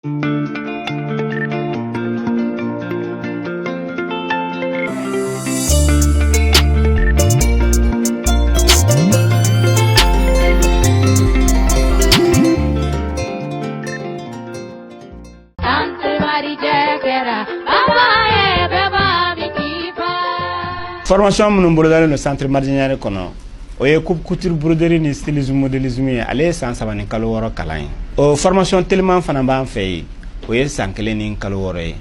Formation minnu bolodalen no centre marginal kono o ye couture broderie ni stylisme modélisme ye ale san 3 ni kalo 6 kalan ye o formation tellement fana b'an fɛ ye o ye san 1 ni kalo 6 ye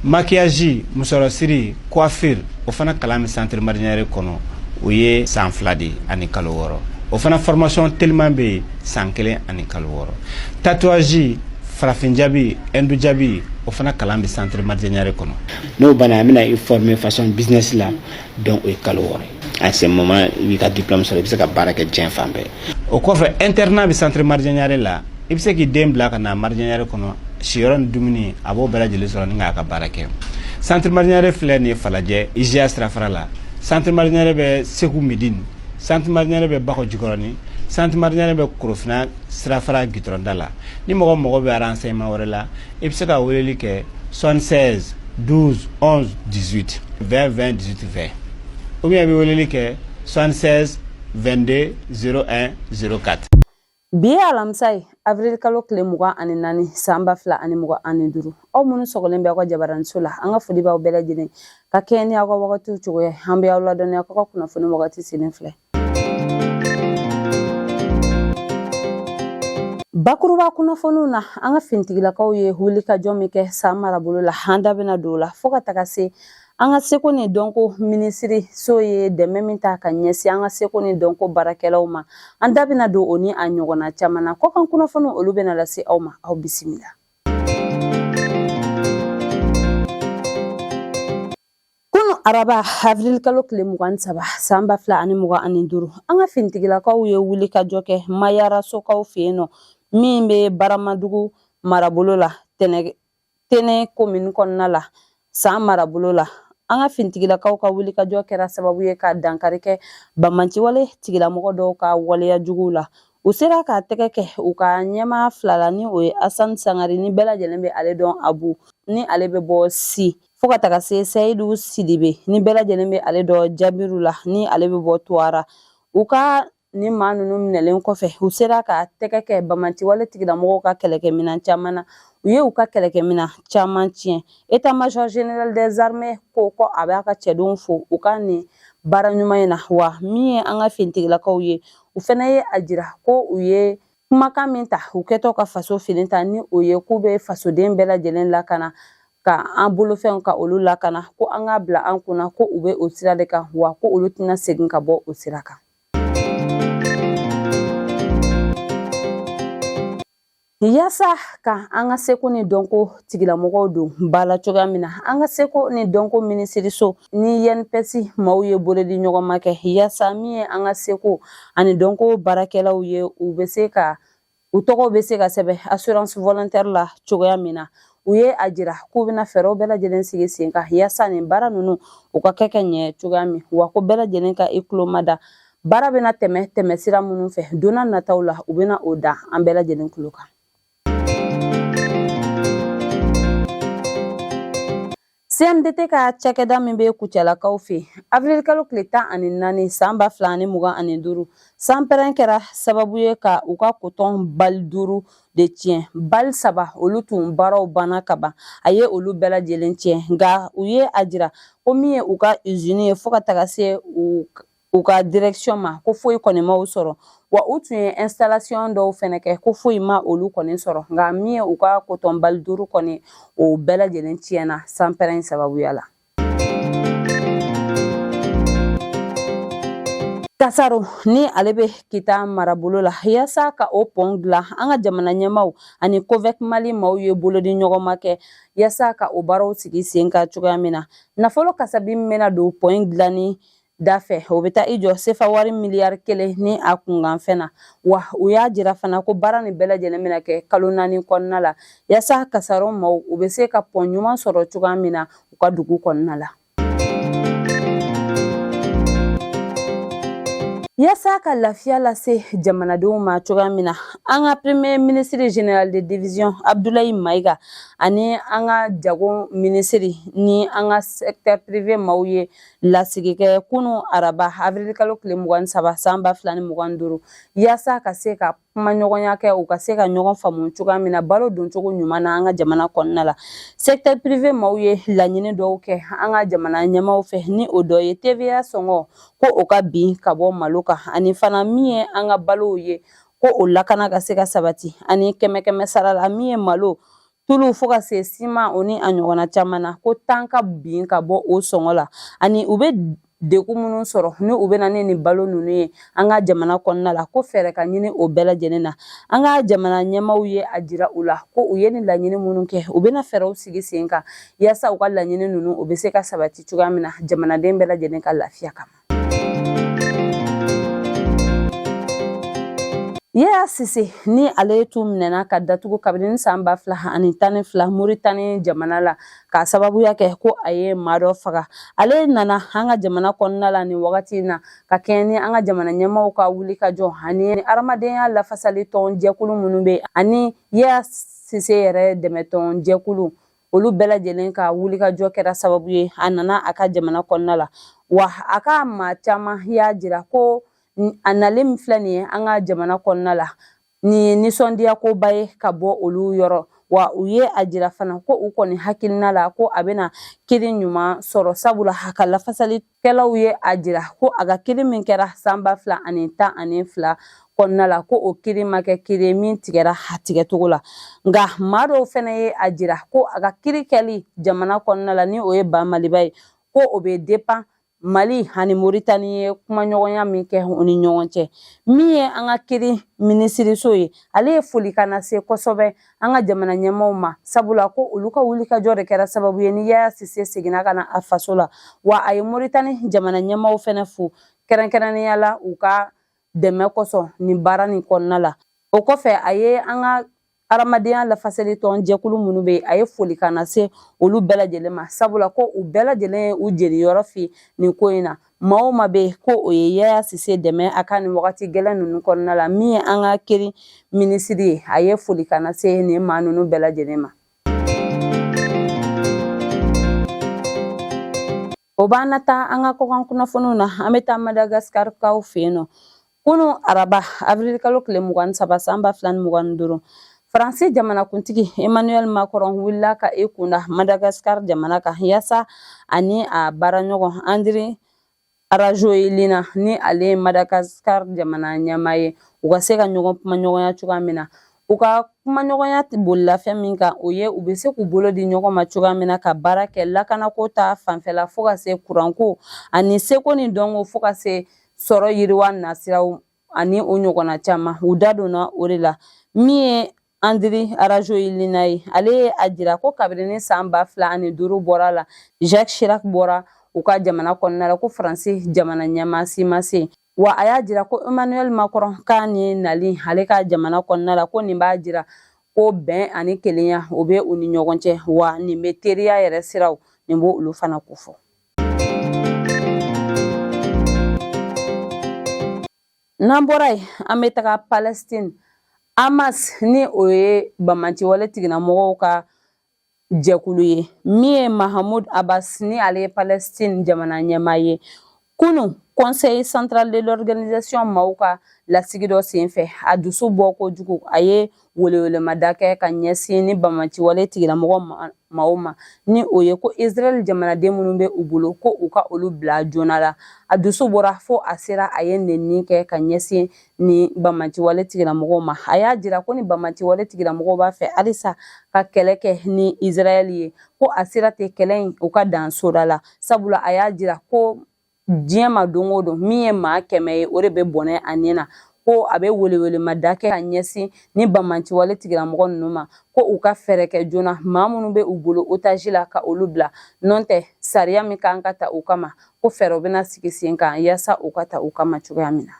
maquillage musorosiri coiffure o fana kalan mi centre marginal kono o ye san 2 de ani kalo 6 o fana formation tellement be san 1 ani kalo 6 tatouage farafin jabi endu jabi o fana kalan bi centre marginal kono no bana amina i former façon business la donc o kalo 6 à ce moment wi ka diplôme so bi se ka baraka jeen fambe o ko fa internat bi centre marginal la i se ki dem bla kana marginal kono shiron dumuni abo bela jeli so nga ka baraka centre marginal fle ni falaje ija strafara la centre marginal be seku medine centre marginal be bako jikoroni centre marginal be kurufna strafara gitronda ni mogo be renseignement wala la e bi se ka weleli ke 76 12 11 18 20 20 18 20 ou bien bi weleli ke 76 22 01 04 bi alamsay avril kalo kile muga ani nani samba fla ani muga ani duru o munu sogolen be ko jabaran sula anga fudi ba bela jine ka keni ago wakati chugo hambe awla doni akoko kuna funi wakati sinin fle bakuruba kunnafoniw na an ka fintigilakaw ye wuli ka jɔn min kɛ san marabolo la an da bɛna don o la fo ka taga se an ka seko ni dɔnko minisiri so ye dɛmɛ min ta ka ɲɛsin an ka seko ni dɔnko baarakɛlaw ma an da bɛna don o ni a ɲɔgɔnna caman na kɔkan kunnafoniw olu bɛna lase aw ma aw bisimila kunu araba avril kalo tile 23 san 2025 an ka fintigilakaw ye wuli ka jɔ kɛ mayara sokaw fɛ yen nɔ min be Baramadugu marabolo la tene commune kɔnɔna la san marabolo la an ka fintigilakaw ka wuli ka jɔ kɛra sababu ye ka dankari kɛ bamanciwale tigilamɔgɔ dɔw ka waleya juguw la u sera ka tɛgɛ kɛ u ka ɲɛma filala ni o ye Asan Sangare ni bɛɛ lajɛlen bɛ ale dɔn Abu ni ale bɛ bɔ Si fo ka taga se Seyidu Sidibe ni bɛɛ lajɛlen bɛ ale dɔn Jabiru la ni ale bɛ bɔ Tuara u ka ni maa ninnu minɛlen kɔfɛ u sera ka tɛgɛ kɛ bamanciwale tigilamɔgɔw ka kɛlɛkɛminan caman na u ye u ka kɛlɛkɛminan caman tiɲɛ état-major général des armées ko a b'a ka cɛdenw fo u ka nin baara ɲuman in na wa min ye an ka fintigilakaw ye u fana ye a jira ko u ye kumakan min ta u kɛtɔ ka faso fini ta ni o ye k'u bɛ fasoden bɛɛ lajɛlen lakana ka an bolofɛnw ka olu lakana ko an ka bila an kunna ko u bɛ o sira de kan wa ko olu tɛna segin ka bɔ o sira kan yasa ka an ka seko ni dɔnko tigilamɔgɔw don bala cogoya min na an ka seko ni dɔnko minisiriso ni INPS maaw ye bolodi ɲɔgɔn ma kɛ yasa min ye an ka seko ani dɔnko baarakɛlaw ye u bɛ se ka u tɔgɔw bɛ se ka sɛbɛn assurance volontaire la cogoya min na u ye a jira k'u bɛna fɛɛrɛw bɛɛ lajɛlen sigi sen kan yasa nin baara ninnu u ka kɛ ɲɛ cogoya min wa ko bɛɛ lajɛlen ka i tulo ma da baara bɛna tɛmɛ sira minnu fɛ donna nataw la u bɛna o da an bɛɛ lajɛlen tulo kan CMDT ka cakɛda min bɛ Kucalakaw fɛ avril kalo tile 14 san 2025 sanpɛrɛn kɛra sababu ye ka u ka coton bali 5 de tiɲɛ bali 3 olu tun baaraw banna ka ban a ye olu bɛɛ lajɛlen tiɲɛ nka u ye a jira ko min ye u ka usine ye fo ka taga se u ka direction ma ko foyi kɔni ma u sɔrɔ wa u tun ye installation dɔw fɛnɛ kɛ ko foyi ma olu kɔni sɔrɔ nka min ye u ka coton bali 5 kɔni o bɛɛ lajɛlen tiɲɛna sanpɛrɛn sababuya la Kasaro ni ale bɛ kita marabolo la yasa ka o pont dilan an ka jamana ɲɛmaw ani Covec Mali maaw ye bolodi ɲɔgɔn ma kɛ yasa ka o baaraw sigi sen kan cogoya min na nafolo kasabi min bɛna don pont dilanni da fɛ o bɛ taa i jɔ sefa wari miliyari 1 ni a kunkanfɛn na wa u y'a jira fana ko baara nin bɛɛ lajɛlen bɛna kɛ kalo 4 kɔnɔna la yasa kasaro maaw u bɛ se ka pont ɲuman sɔrɔ cogoya min na u ka dugu kɔnɔna la Yasa ka lafiya lase jamanadenw ma cogoya min na an ka premier ministre général de division Abdoulaye Maiga ani an ka jago ministre ni an ka secteur privé maaw ye lasigi kɛ kunu araba avril kalo tile 23 san 2025 yasa ka se ka kuma ɲɔgɔnya kɛ u ka se ka ɲɔgɔn faamu cogoya min na balo don cogo ɲuman na an ka jamana kɔnɔna la secteur privé maaw ye laɲini dɔw kɛ an ka jamana ɲɛmaaw fɛ ni o dɔ ye TVA sɔngɔ ko o ka bin ka bɔ malo kan ani fana min ye an ka balow ye ko o lakana ka se ka sabati ani kɛmɛ sara la min ye malo tulu fo ka se siman o ni a ɲɔgɔnna caman na ko tan ka bin ka bɔ o sɔngɔ la ani u bɛ degun minnu sɔrɔ ni u bɛna ni balo ninnu ye an ka jamana kɔnɔna la ko fɛɛrɛ ka ɲini o bɛɛ lajɛlen na an ka jamana ɲɛmaaw ye a jira u la ko u ye ni laɲini minnu kɛ u bɛna fɛɛrɛw sigi sen kan yasa u ka laɲini ninnu u bɛ se ka sabati cogoya min na jamanaden bɛɛ lajɛlen ka lafiya kama. Yaya Sise ni ale tu minɛna ka datugu kabini san 2012 Muritani jamana la ka sababuya kɛ ko a ye maa dɔ faga ale nana an ka jamana kɔnɔna la ni wagati na ka kɛɲɛ ni an ka jamana ɲɛmaaw ka wuli ka jɔ ani adamadenya lafasali tɔn jɛkulu minnu bɛ ani Yaya Sise yɛrɛ dɛmɛ tɔn jɛkulu olu bɛɛ lajɛlen ka wuli ka jɔ kɛra sababu ye a nana a ka jamana kɔnɔna la wa a ka maa caman y'a jira ko a nalen min filɛ nin ye an ka jamana kɔnɔna la ni ye nisɔndiya koba ye ka bɔ olu yɔrɔ wa u ye a jira fana ko u kɔni hakilina la ko a bɛna kiri ɲuman sɔrɔ sabula a ka lafasalikɛlaw ye a jira ko a ka kiri min kɛra san 2012 kɔnɔna la ko o kiri ma kɛ kiri min tigɛra a tigɛcogo la nka maa dɔw fana ye a jira ko a ka kiri kɛli jamana kɔnɔna la ni o ye Ba Maliba ye ko o bɛ dépend Mali ani Muritani ye kuma ɲɔgɔnya min kɛ u ni ɲɔgɔn cɛ min ye an ka kiri minisiriso ye ale ye foli kana se kosɛbɛ an ka jamana ɲɛmaaw ma sabula ko olu ka wulikajɔ de kɛra sababu ye ni Yaya Sise seginna ka na a faso la wa a ye Muritani jamana ɲɛmaaw fana fo kɛrɛnkɛrɛnnenya la u ka dɛmɛ kosɔn nin baara nin kɔnɔna la o kɔfɛ a ye an ka adamadenya lafasali tɔn jɛkulu minnu bɛ yen a ye foli kana se olu bɛɛ lajɛlen ma sabula ko u bɛɛ lajɛlen ye u jeniyɔrɔ fi nin ko in na maa o maa bɛ yen ko o ye Yaya Sise dɛmɛ a ka nin wagati gɛlɛn ninnu kɔnɔna la min ye an ka kiri minisiri ye a ye foli kana se nin maa ninnu bɛɛ lajɛlen ma. O b'an na taa an ka kɔkan kunnafoniw na an bɛ taa Madagascar kaw fɛ yen nɔ kunu araba avril kalo tile 23 san 2025 Faransi jamanakuntigi Emmanuel Macron wulila ka kunda Madagascar jamana kan yasa ani a baaraɲɔgɔn Andry Rajoelina ni ale Madagascar jamana ɲɛmaa ye u ka se ka ɲɔgɔn kuma ɲɔgɔnya cogoya min na u ka kuma ɲɔgɔnya bolila fɛn min kan o ye u bɛ se k'u bolo di ɲɔgɔn ma cogoya min na ka baara kɛ lakanako ta fanfɛla fo ka se kuranko ani seko ni dɔnko fo ka se sɔrɔ yiriwa nasiraw ani o ɲɔgɔnna caman u da donna o de la min ye Andry Rajoelina ye ale ye a jira ko kabini san 2005 bɔra la Jacques Chirac bɔra u ka jamana kɔnɔna la ko Faransi jamana ɲɛmaa si ma se wa a y'a jira ko Emmanuel Macron k'a ni nali ale ka jamana kɔnɔna la ko nin b'a jira ko bɛn ani kelenya o bɛ u ni ɲɔgɔn cɛ wa nin bɛ teriya yɛrɛ siraw nin b'o olu fana ko fɔ. N'an bɔra yen an bɛ taga Palestine Hamas ni o ye bamaciwale tigilamɔgɔw ka jɛkulu ye min ye Mahmoud Abbas ni ale ye Palestine jamana ɲɛmaa ye kunu Conseil central de l'organisation maaw ka lasigi dɔ senfɛ a dusu bɔ kojugu a ye welewelemada kɛ ka ɲɛsin ni bamaciwale tigilamɔgɔ maaw ma ni o ye ko Israel jamanaden minnu bɛ u bolo ko u ka olu bila joona la a dusu bɔra fo a sera a ye nɛni kɛ ka ɲɛsin ni bamaciwale tigilamɔgɔw ma a y'a jira ko ni bamaciwale tigilamɔgɔw b'a fɛ halisa ka kɛlɛ kɛ ni Israel ye ko a sera tɛ kɛlɛ in u ka dan soda la sabula a y'a jira ko diɲɛ ma don o don min ye maa 100 ye o de bɛ bɔnɛ a ɲɛ na ko a bɛ welewelemada kɛ ka ɲɛsin ni bamaciwale tigilamɔgɔ ninnu ma ko u ka fɛɛrɛ kɛ joona maa minnu bɛ u bolo otage la ka olu bila n'o tɛ sariya min kan ka ta u kama ko fɛɛrɛw bɛna sigi sen kan yasa u ka ta u kama cogoya min na.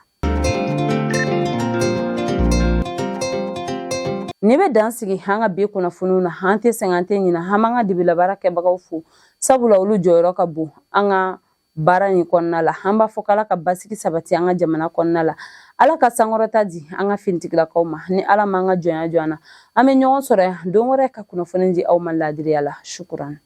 Ni bɛ dan sigi an ka bi kunnafoniw na an tɛ sɛgɛn an tɛ ɲinɛ an b'an ka dibila baara kɛbagaw fo sabula olu jɔyɔrɔ ka bon an ka baara in kɔnɔna la an b'a fɔ k'Ala ka basigi sabati an ka jamana kɔnɔna la Ala ka sankɔrɔta di an ka finitigilakaw ma ni Ala ma an ka jɔnya jɔ an na an bɛ ɲɔgɔn sɔrɔ yan don wɛrɛ ka kunnafoni di aw ma laadiriya la shukuran